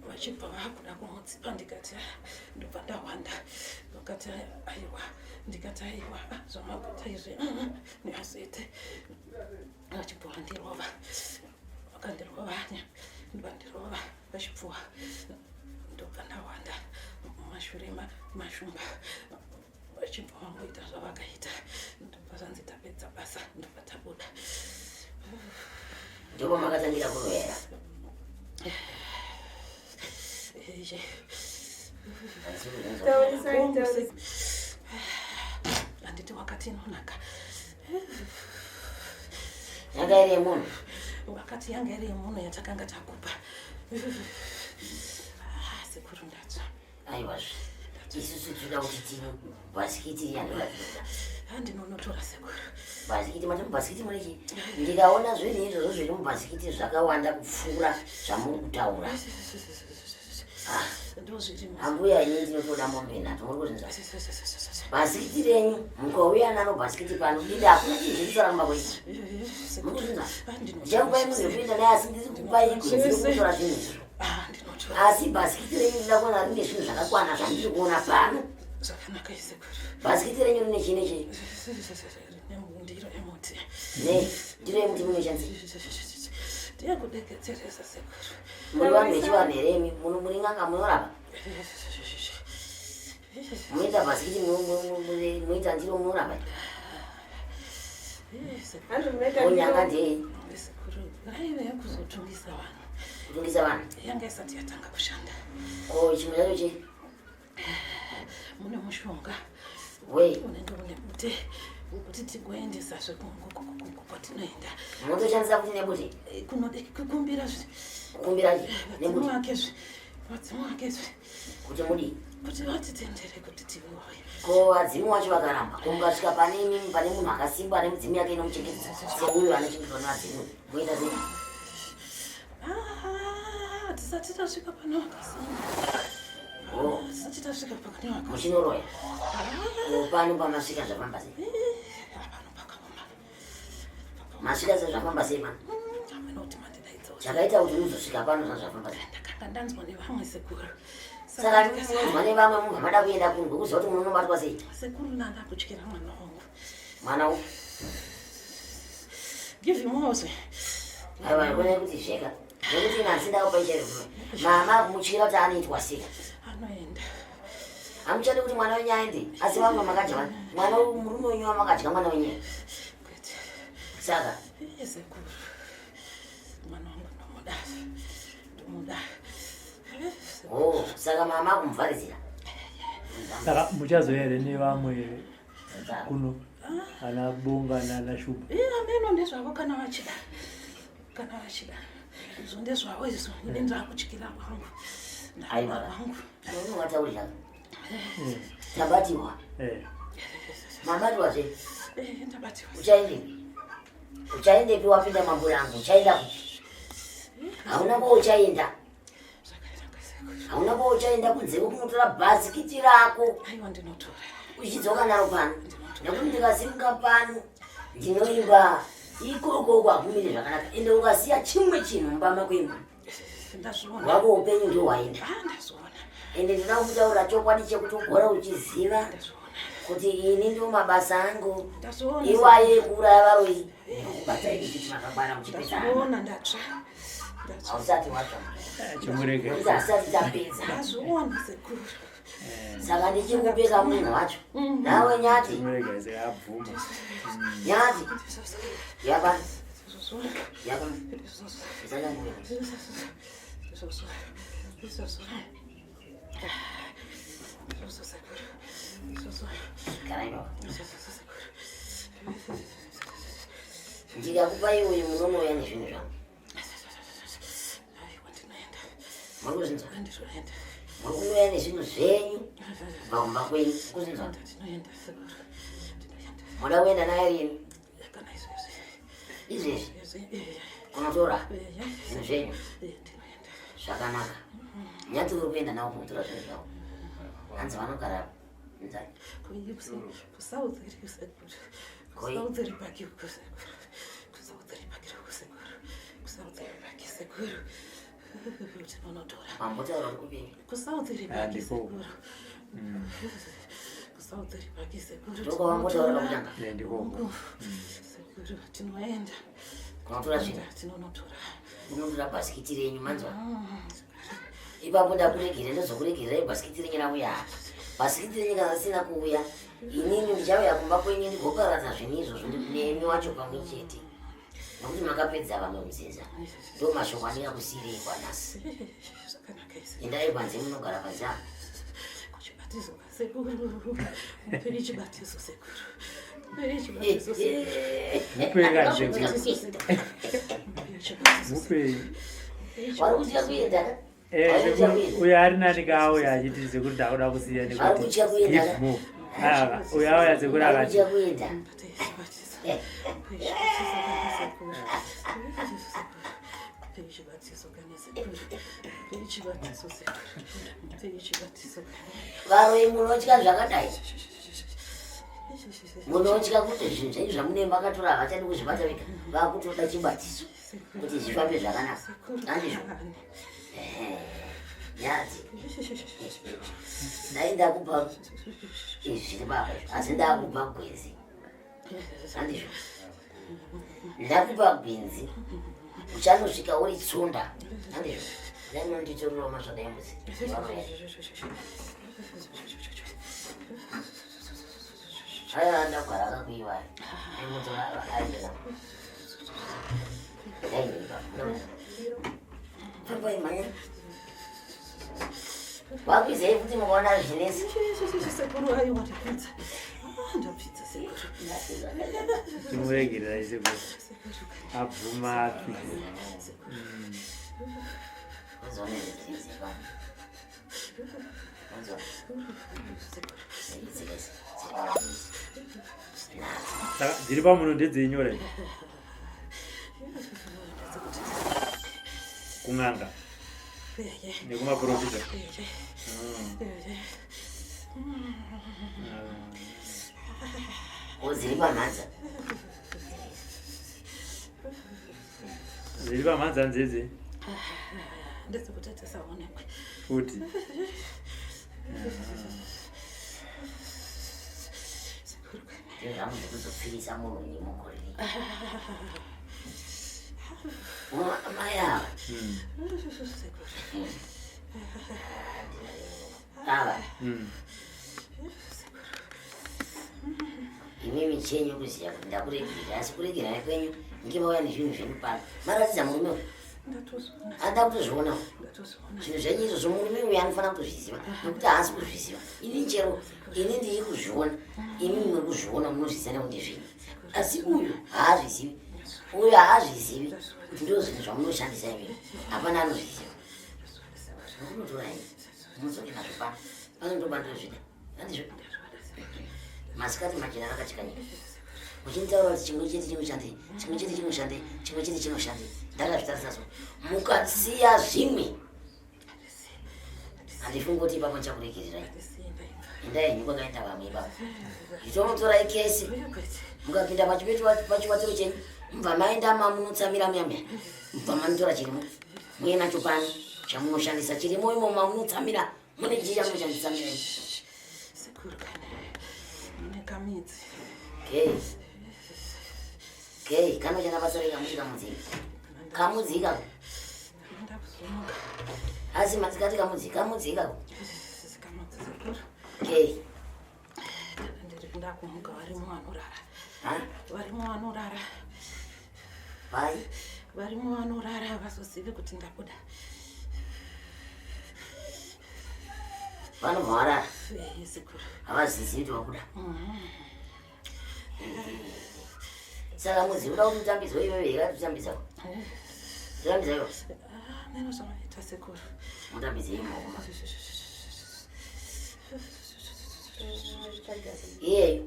S5: vachibva vakuda kumutsipa, ndikati ndobva ndawanda. Vakati aiwa, ndikati aiwa zvamaguta izvi neazvete. Vachibva vandirova, vakandirovanya, vandirova vachipfuwa, ndobva ndawanda. Mashure mashumba vachibva vangoita zvavakaita, ndobva zvanzi tapedza basa, ndobva tabuda.
S1: ndipo makatangira kurovera.
S5: Handiti wakati inonaka,
S1: Yanga iri yemunhu
S5: wakati yanga iri yemunhu yatakanga takupa. Sekuru ndatsva,
S1: aiwazve isusu tinoda kuti tino bhasikiti yandoratidza
S5: handinonotora sekuru.
S1: bhasikiti mati mubhasikiti munechi ndikaona zvinhu izvozvo zviri mubhasikiti zvakawanda kupfuura zvamuri kutaura.
S5: Ndozvirimo.
S1: Ambuya ini ndinotoda mombe nhato muri kuzvinzwa bhasikiti renyu mukauya nano bhasikiti pano dinde hakuna chinhu zviritoramba kuita muri kuzvinzwa. Ndichakupai muzopinda naye asi ndiri kupai kudziri kutora zvinhu izvo, asi bhasikiti renyu ndida kuona rine zvinhu zvakakwana zvandiri kuona pano.
S5: Zvakanaka sekuru.
S1: Bhasikiti renyu rine chii nechii?
S5: Ndiro yemuti.
S1: Ne ndiro yemuti munoshandisa
S5: Ndiyakudeketseresa sekuru.
S1: muri vanhu vechivanhu here muri n'anga munorapa munoita bhasikiti munoita ndiro munorapa onyanga ndei
S5: Sekuru, ngaive yakuzotungisa vanhu.
S1: kutungisa vanhu
S5: Yanga isati yatanga kushanda.
S1: ko chimwe chacho chii
S5: Mune mushonga
S1: we
S5: unenge une bute wokuti tigoendesazve kwatinoenda.
S1: munotoshandisa kuti nebuti
S5: Kunode kukumbira
S1: kukumbirachi nebuti
S5: vadzimu vakezve
S1: kuti mudii
S5: kuti vatitendere kuti tivoye.
S1: ko vadzimu wacho vakaramba ko mukasvika pane munhu akasimba ane mudzimu yake inomuchengetedza seuyo anochengetwa nevadzimu moita sei?
S5: Tisati tasvika pane vakasimba, tisati tasvika pane vakasimba.
S1: muchinoroya pano pamasvika zvafamba sei?
S5: Pano pakaoma.
S1: masvika sezvafamba sei pano?
S5: Aminoti mandidaidzawo.
S1: chakaita kuti muzosvika pano zvazvafamba sei?
S5: Ndakanga ndanzwa nevamwe sekuru.
S1: Saka munonzwa nevamwe munhu amada kuenda kunhu ngokuziva kuti munobatwa sei?
S5: Sekuru nanda kutyira mwana wangu.
S1: Mwana u
S5: Give him also.
S1: aiwa ikona kuti zveka nokuti nansi ndakapaicharivuma mama kumutyira kuti anoitwa sei?
S5: Anoenda.
S1: Amuchade kuti mwana wenyu aende. Asi vamwe makadya mwana murume wenyu makadya mwana wenyu. Saka
S5: sekuru mwana wangu ndomuda
S1: oh saka mama kumvaridzira.
S2: Saka muchazoere nevamwe kuno ana bonga nana shuba.
S5: Ameno ndezvavo kana vachida izvo ndezvavo izvo ine ndaakutyira vangu
S1: vangu unowataurira tabatiwa mabatiwa zve
S5: ndabatiwa
S1: uchaendepi wapinda mambo yangu uchaenda kuti hauna kouchaenda kunze kunotora bhasikiti rako
S5: aiwa ndinotora
S1: uchidzoka naro pano nekuti ndikasimuka pano ndinoimba ikoko kwagumire zvakanaka ende ukasiya chimwe chinhu mumba makwemba wako upenyu ndio waenda ende ndina kutaura chokwadi chekuti ugora uchiziva kuti ini ndio mabasa angu iwaye kuuraya varoi kubatai kuti makakwana muchipesana hausati watsva hasati tapedza saka ndichikupeka munhu wacho nawe nyati yapa ndikakupa iwe munonouya nezvinhu zvangu makuzinza makunouya nezvinhu zvenyu pakumba kwenyu kuzinza moda kuenda naye rini izvezvi kunotora zvinhu zvenyu zvakanaka nyati uri kuenda nawo kunotora zvinhu zvavo hanzi vanogara nzani mambotaura uri kupinga ndokwavambotaura pakutanga
S5: tinoenda
S1: kunotora zvinhu
S5: tinonotora
S1: unotora bhasikiti renyu manzwa ipapo ndakuregere ndozokuregererai bhasikiti renyu nauya bhasikiti renyu kana risina kuuya inini ndichauya kumba kwenyu ndigoparadza zvinhu izvozvo nemi wacho pamwe chete nokuti makapedza vamwe muzinza ndo mashoko andinga kusiyirei kwanasi endai panze munogara panze apa
S5: chibatizo sekuru mupei chibatizo sekuru
S2: mupei
S1: vari kutya kuenda
S2: uyo ari nani kaauya achiti sekuti ndakuda kusiya
S1: vari kutya kuenda
S2: uyo auya sekuti
S1: vari
S2: akati
S1: kutya kuenda varoi munotya zvakadai munotya kuti zvinhu zvenyu zvamunenge makatora havachadi kuzvibata vega vakutoda chibatiso kuti zvifambe zvakanaka andizvo nyadzi dai ndakupa izvi zviri baba asi ndakupa gwenzi andizvo ndakupa gwenzi uchanosvika uri tsunda andizvo dainonditorerawo mazvadaimbuzi aya ndagara akakuiwa aimutora aidena daindiba papaimanya wakwizei kuti mukaona zvinesi
S5: sekuru aiwa ndapedza ndapedza sekuru
S2: timuregererai sekuru abvuma apidze saka dziri pamuno ndedzenyora kung'anga nekumaprofita
S1: ziri pamhanza
S2: ziri pamhanza nzedze
S5: ndedzekuti dzisaonekwe
S2: futi
S1: zvamu zvekuzopfirisa murungi mukore mai ava ava imimi chenyu kuziya kuti ndakuregera asi kuregerana kwenyu ngivauya nezvinhu zvemupano maratidza murume uyu anda kutozviona zvinhu zvenyu izvozvo murume uyu anofanira kutozviziva nekuti haasi kuzviziva ini chero ini ndiri kuzviona imi muri kuzviona munozviziva nekuti zvinhu asi uyu haazvizivi uyu haazvizivi kuti ndo zvinhu zvamunoshandisa imi hapana anozviziva unotorai muzoki nazvo pano panondoba ndozvida andizvo masikati machena rakachikanyika uchintaura kuti chimwe chete chinoshandei chimwe chete chinoshandei chimwe chete chinoshandei ndakazvitarisa so mukasiya zvimwe handifungi kuti ipapo ndichakuregererai endai henyu kwakaenda vamwe ipapo zvitonotorai kesi mukapinda pachiwatiro chenyu mubva maenda mamunotsamira muyamya mubva manotora chirimo muye nacho pano chamunoshandisa chirimo imo mamunotsamira mune chii chamunoshandisamirai kei kanochana basa rekamuti kamudzika asi matsikati kamudzika kei
S5: ndakumuka varimo vanorara
S1: pai
S5: varimo vanorara vazozive kuti ndabuda
S1: vanobva varara havazizivi kuti wabuda saka muzivi uda kuti mutambidzwa iwewe here atitambidzawo titambidza iwo
S5: neno zvamaita sekuru
S1: mutambidzei maoko iyeyo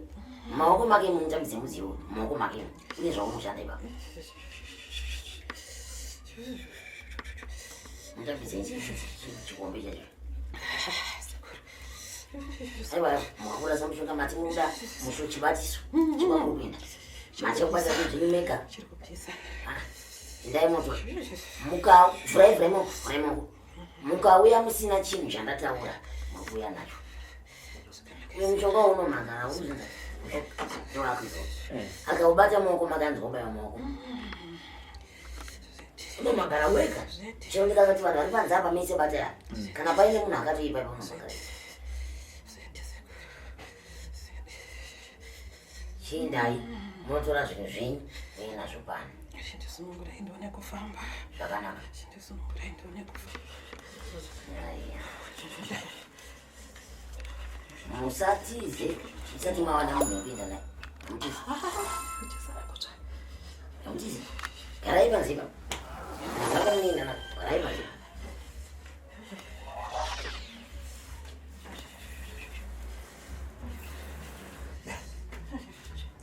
S1: maoko make mumutambidze muzivo maoko make une zvaunoshanda ipapo mutambidzei chikombe chacho aiwa mwakura samushonga mati muruda musho chibatiso chimamuri kuenda mati akubata kuzvinimeka endai moto mukavhurai moko mukauya musina chinhu chandataura makuuya nacho uyu mushonga unomhangara uzvinza ndoakuizo akaubata maoko makanzobaiwa maoko unomhangara wega chero ndikakati vanhu vari panzapa mese bataya kana paine munhu akatoipa paunomhangara chindai munotora zvinhu zvenyu uye nazvo pano
S5: chindisunungurai ndione kufamba
S1: zvakanaka
S5: chindisunungurai ndione kufamba
S1: musatize musati mawana munhu wekuenda naye amutizi garai panzipa zvakamuenda na garai panzipa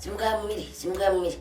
S1: simukai mumiri